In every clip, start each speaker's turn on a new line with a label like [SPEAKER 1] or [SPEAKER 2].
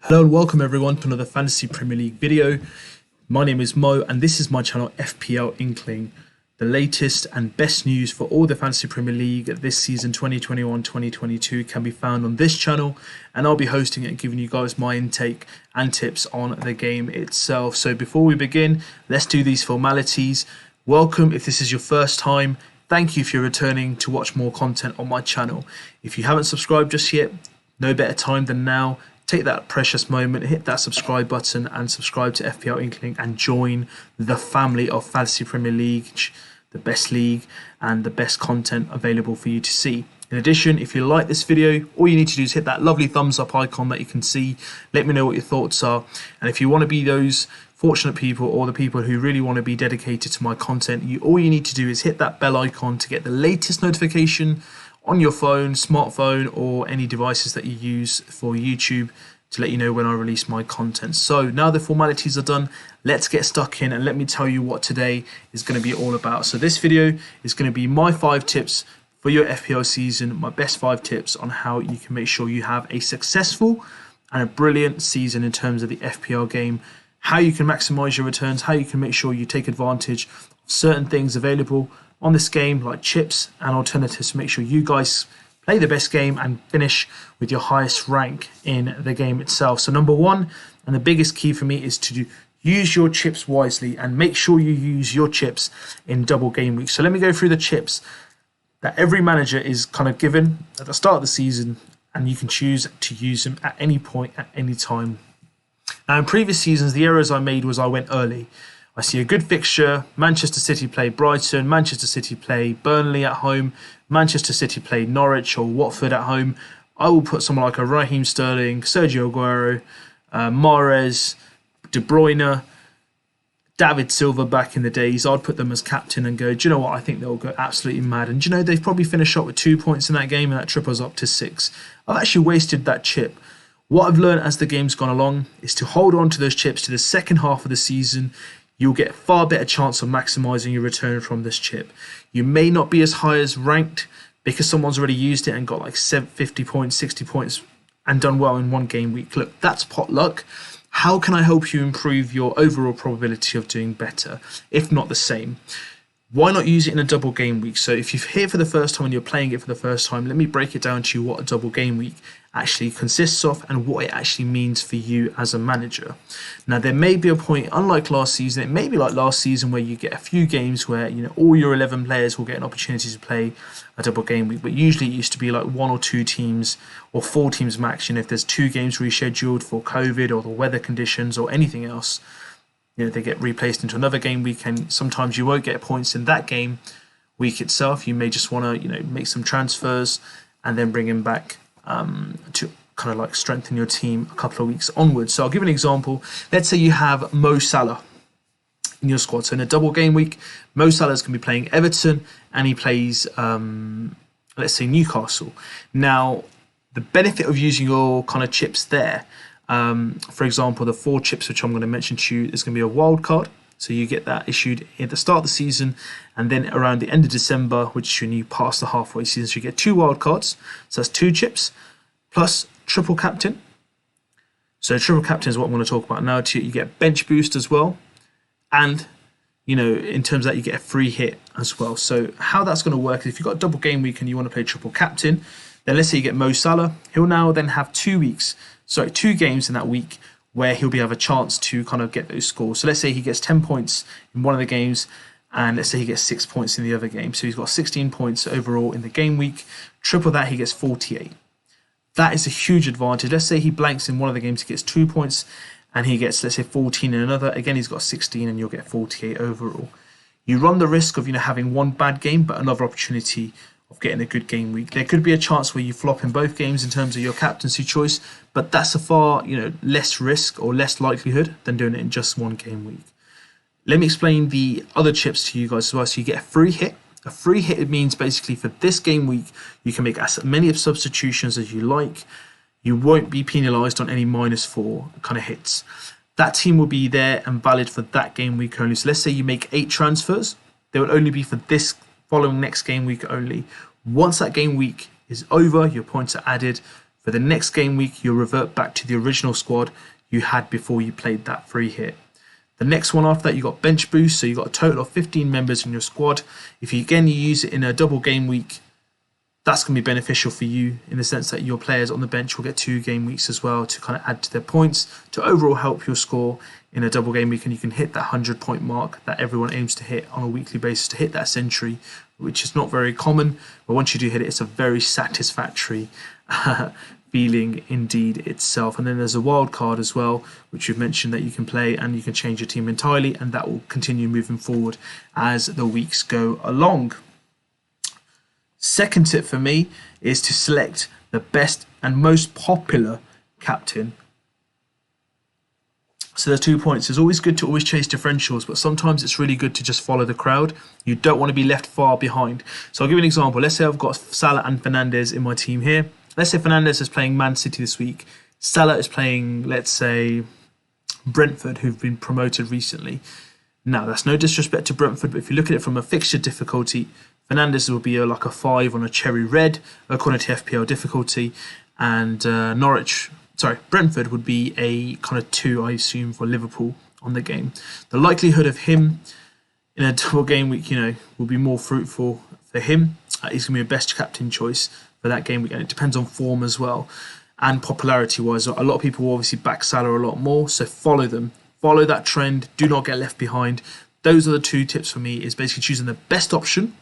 [SPEAKER 1] Hello and welcome everyone to another Fantasy Premier League video. My name is Mo and this is my channel FPL Inkling. The latest and best news for all the Fantasy Premier League this season 2021-2022 can be found on this channel, and I'll be hosting it and giving you guys my intake and tips on the game itself. So before we begin, let's do these formalities. Welcome if this is your first time. Thank you if you're returning to watch more content on my channel. If you haven't subscribed just yet, no better time than now. Take that precious moment, hit that subscribe button and subscribe to FPL Inkling and join the family of Fantasy Premier League, the best league and the best content available for you to see. In addition, if you like this video, all you need to do is hit that lovely thumbs up icon that you can see. Let me know what your thoughts are. And if you want to be those fortunate people or the people who really want to be dedicated to my content, all you need to do is hit that bell icon to get the latest notification on your phone, smartphone, or any devices that you use for YouTube to let you know when I release my content. So now the formalities are done, let's get stuck in and let me tell you what today is going to be all about. So this video is going to be my 5 tips for your FPL season, my best 5 tips on how you can make sure you have a successful and a brilliant season in terms of the FPL game, how you can maximize your returns, how you can make sure you take advantage of certain things available on this game like chips and alternatives to make sure you guys play the best game and finish with your highest rank in the game itself. So number one, and the biggest key for me, is to use your chips wisely and make sure you use your chips in double game week. So let me go through the chips that every manager is kind of given at the start of the season, and you can choose to use them at any point, at any time. Now in previous seasons, the errors I made was I went early. I see a good fixture, Manchester City play Brighton, Manchester City play Burnley at home, Manchester City play Norwich or Watford at home. I will put someone like a Raheem Sterling, Sergio Aguero, Mahrez, De Bruyne, David Silva back in the days. I'd put them as captain and go, do you know what, I think they'll go absolutely mad. And do you know, they've probably finished up with 2 points in that game and that triples up to 6. I've actually wasted that chip. What I've learned as the game's gone along is to hold on to those chips to the second half of the season. You'll get a far better chance of maximising your return from this chip. You may not be as high as ranked because someone's already used it and got like 50 points, 60 points and done well in one game week. Look, that's pot luck. How can I help you improve your overall probability of doing better, if not the same? Why not use it in a double game week? So if you're here for the first time and you're playing it for the first time, let me break it down to you what a double game week actually consists of and what it actually means for you as a manager. Now there may be a point, unlike last season, it may be like last season where you get a few games where all your 11 players will get an opportunity to play a double game week, but usually it used to be like 1 or 2 teams or 4 teams max. If there's 2 games rescheduled for COVID or the weather conditions or anything else, they get replaced into another game week, and sometimes you won't get points in that game week itself. You may just want to, make some transfers and then bring him back to kind of like strengthen your team a couple of weeks onwards. So I'll give an example. Let's say you have Mo Salah in your squad. So in a double game week, Mo Salah is going to be playing Everton and he plays, let's say, Newcastle. Now, the benefit of using your kind of chips there, for example, the 4 chips which I'm going to mention to you, is going to be a wild card. So you get that issued at the start of the season, and then around the end of December, which is when you pass the halfway season, so you get 2 wild cards. So that's 2 chips plus triple captain. So triple captain is what I'm going to talk about now. You get bench boost as well, and in terms of that, you get a free hit as well. So how that's going to work is if you've got a double game week and you want to play triple captain, then let's say you get Mo Salah, he'll now then have 2 games in that week where he'll have a chance to kind of get those scores. So let's say he gets 10 points in one of the games, and let's say he gets 6 points in the other game. So he's got 16 points overall in the game week. Triple that, he gets 48. That is a huge advantage. Let's say he blanks in one of the games, he gets 2 points, and he gets, let's say, 14 in another. Again, he's got 16, and you'll get 48 overall. You run the risk of having one bad game, but another opportunity of getting a good game week. There could be a chance where you flop in both games in terms of your captaincy choice, but that's a far less risk or less likelihood than doing it in just one game week. Let me explain the other chips to you guys as well. So you get a free hit. A free hit, it means basically for this game week you can make as many substitutions as you like. You won't be penalised on any -4 kind of hits. That team will be there and valid for that game week only. So let's say you make 8 transfers, they will only be for this following next game week only. Once that game week is over, your points are added For the next game week, you'll revert back to the original squad you had before you played that free hit. The next one after that, you got bench boost, so you got a total of 15 members in your squad. If you use it in a double game week, that's going to be beneficial for you in the sense that your players on the bench will get 2 game weeks as well to kind of add to their points to overall help your score in a double game week, and you can hit that 100-point mark that everyone aims to hit on a weekly basis to hit that century, which is not very common, but once you do hit it, it's a very satisfactory feeling indeed itself. And then there's a wild card as well, which you've mentioned that you can play, and you can change your team entirely, and that will continue moving forward as the weeks go along. Second tip for me is to select the best and most popular captain. So there's 2 points. It's always good to always chase differentials, but sometimes it's really good to just follow the crowd. You don't want to be left far behind. So I'll give you an example. Let's say I've got Salah and Fernandes in my team here. Let's say Fernandes is playing Man City this week. Salah is playing, let's say, Brentford, who've been promoted recently. Now, that's no disrespect to Brentford, but if you look at it from a fixture difficulty, Fernandes will be like a 5 on a cherry red, according to FPL difficulty, and Brentford would be a kind of 2, I assume, for Liverpool on the game. The likelihood of him in a double game week, will be more fruitful for him. He's going to be a best captain choice for that game week, and it depends on form as well and popularity-wise. A lot of people will obviously back Salah a lot more, so follow them. Follow that trend. Do not get left behind. Those are the 2 tips for me, is basically choosing the best option.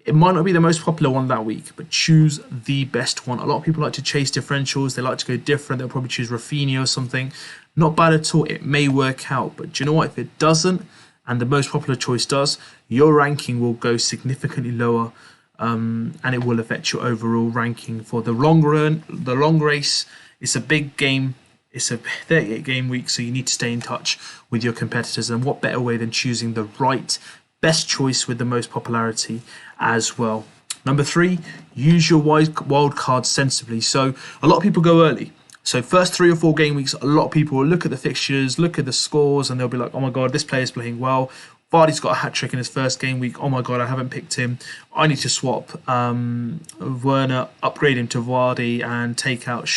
[SPEAKER 1] It might not be the most popular one that week, but choose the best one. A lot of people like to chase differentials. They like to go different. They'll probably choose Rafinha or something. Not bad at all. It may work out, but do you know what? If it doesn't, and the most popular choice does, your ranking will go significantly lower, and it will affect your overall ranking for the long run, the long race. It's a big game. It's a 38 game week, so you need to stay in touch with your competitors. And what better way than choosing the right best choice with the most popularity as well. Number 3, use your wild card sensibly. So a lot of people go early. So first 3 or 4 game weeks, a lot of people will look at the fixtures, look at the scores, and they'll be like, oh my God, this player's playing well. Vardy's got a hat-trick in his first game week. Oh my God, I haven't picked him. I need to swap Werner, upgrade him to Vardy, and take out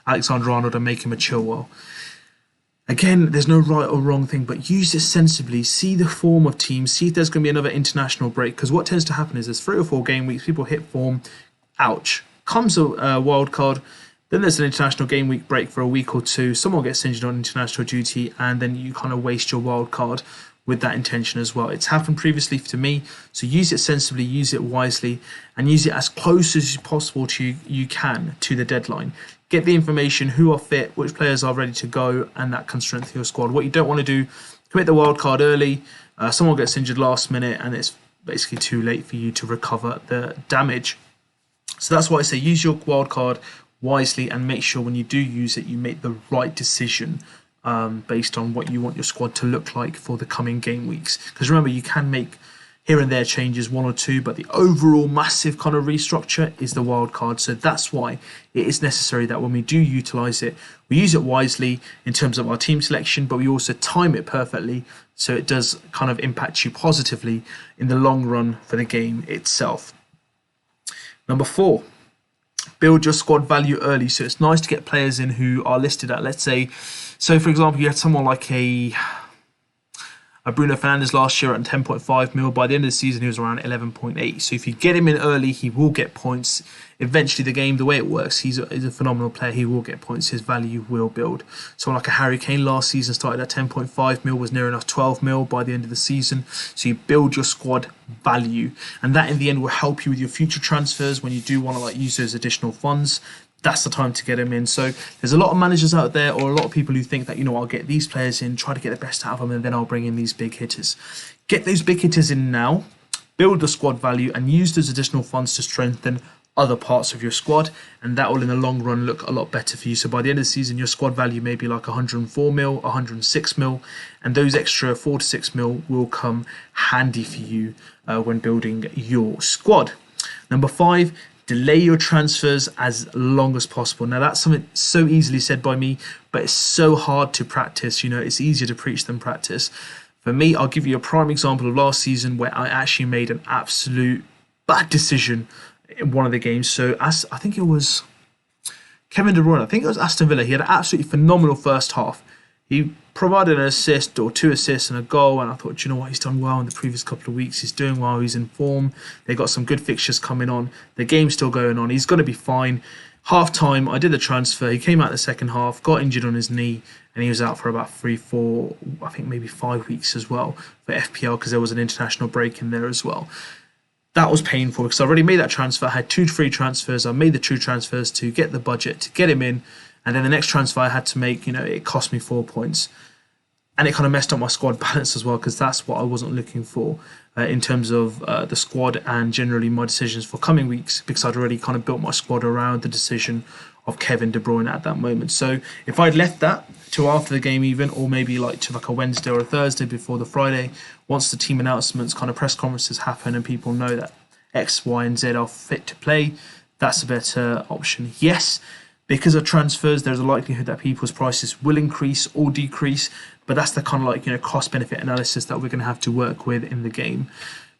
[SPEAKER 1] Alexander-Arnold and make him a Chilwell. Again, there's no right or wrong thing, but use it sensibly. See the form of teams. See if there's going to be another international break. Because what tends to happen is there's 3 or 4 game weeks, people hit form. Ouch. Comes a wild card. Then there's an international game week break for a week or 2. Someone gets injured on international duty, and then you kind of waste your wild card with that intention as well. It's happened previously to me. So use it sensibly, use it wisely, and use it as close as possible to you can to the deadline. Get the information, who are fit, which players are ready to go, and that can strengthen your squad. What you don't want to do, commit the wild card early, someone gets injured last minute, and it's basically too late for you to recover the damage. So that's why I say use your wild card wisely, and make sure when you do use it, you make the right decision based on what you want your squad to look like for the coming game weeks. Because remember, you can make here and there changes, 1 or 2, but the overall massive kind of restructure is the wild card. So that's why it is necessary that when we do utilize it, we use it wisely in terms of our team selection, but we also time it perfectly so it does kind of impact you positively in the long run for the game itself. Number 4, build your squad value early. So it's nice to get players in who are listed at, let's say, so for example, you had someone like a Bruno Fernandes last year at 10.5 mil. By the end of the season, he was around 11.8. So if you get him in early, he will get points. Eventually, the game, the way it works, he's a phenomenal player. He will get points. His value will build. Someone like a Harry Kane last season started at 10.5 mil, was near enough 12 mil by the end of the season. So you build your squad value. And that, in the end, will help you with your future transfers when you do want to use those additional funds. That's the time to get them in. So there's a lot of managers out there, or a lot of people who think that, I'll get these players in, try to get the best out of them, and then I'll bring in these big hitters. Get those big hitters in now, build the squad value, and use those additional funds to strengthen other parts of your squad, and that will in the long run look a lot better for you. So by the end of the season, your squad value may be like 104 mil, 106 mil, and those extra 4 to 6 mil will come handy for you when building your squad. Number 5, delay your transfers as long as possible. Now, that's something so easily said by me, but it's so hard to practice. It's easier to preach than practice. For me, I'll give you a prime example of last season where I actually made an absolute bad decision in one of the games. So I think it was Kevin De Bruyne, I think it was Aston Villa. He had an absolutely phenomenal first half. He provided an assist or 2 assists and a goal, and I thought, do you know what, he's done well in the previous couple of weeks. He's doing well. He's in form. They got some good fixtures coming on. The game's still going on. He's going to be fine. Half time, I did the transfer. He came out in the second half, got injured on his knee, and he was out for about 3, 4, I think maybe 5 weeks as well for FPL because there was an international break in there as well. That was painful because I already made that transfer. I had 2 free transfers. I made the 2 transfers to get the budget, to get him in. And then the next transfer I had to make, it cost me 4 points. And it kind of messed up my squad balance as well because that's what I wasn't looking for in terms of the squad and generally my decisions for coming weeks because I'd already kind of built my squad around the decision of Kevin De Bruyne at that moment. So if I'd left that to after the game even, or maybe to a Wednesday or a Thursday before the Friday, once the team announcements, kind of press conferences happen and people know that X, Y, and Z are fit to play, that's a better option. Yes, because of transfers, there's a likelihood that people's prices will increase or decrease, but that's the kind of cost-benefit analysis that we're going to have to work with in the game.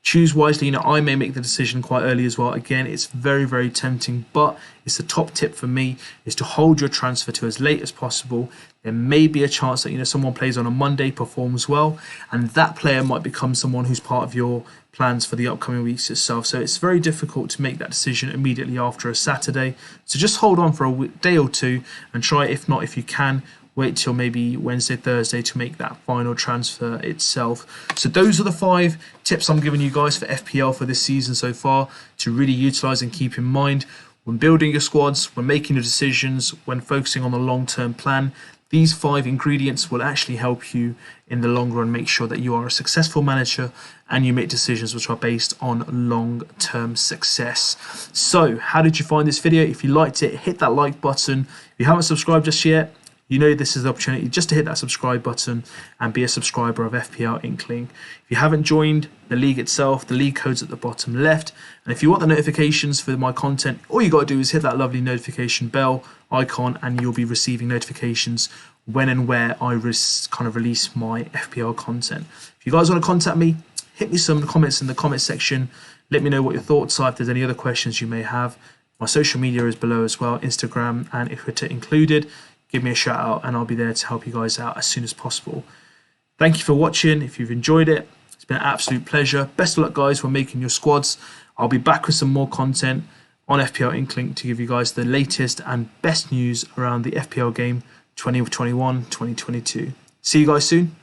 [SPEAKER 1] Choose wisely. I may make the decision quite early as well. Again, it's very, very tempting, but it's the top tip for me is to hold your transfer to as late as possible. There may be a chance that someone plays on a Monday, performs well, and that player might become someone who's part of your plans for the upcoming weeks itself. So it's very difficult to make that decision immediately after a Saturday. So just hold on for a day or two and try. If not, if you can, wait till maybe Wednesday, Thursday to make that final transfer itself. So those are the 5 tips I'm giving you guys for FPL for this season so far to really utilize and keep in mind when building your squads, when making your decisions, when focusing on the long-term plan. These 5 ingredients will actually help you in the long run make sure that you are a successful manager and you make decisions which are based on long-term success. So how did you find this video? If you liked it, hit that like button. If you haven't subscribed just yet, this is the opportunity just to hit that subscribe button and be a subscriber of FPL Inkling. If you haven't joined the league itself, the league code's at the bottom left. And if you want the notifications for my content, all you got to do is hit that lovely notification bell icon and you'll be receiving notifications when and where I release my FPL content. If you guys want to contact me, hit me some comments in the comment section. Let me know what your thoughts are, if there's any other questions you may have. My social media is below as well, Instagram and Twitter included. Give me a shout out and I'll be there to help you guys out as soon as possible. Thank you for watching. If you've enjoyed it, it's been an absolute pleasure. Best of luck, guys, when making your squads. I'll be back with some more content on FPL Inkling to give you guys the latest and best news around the FPL game 2021-2022. See you guys soon.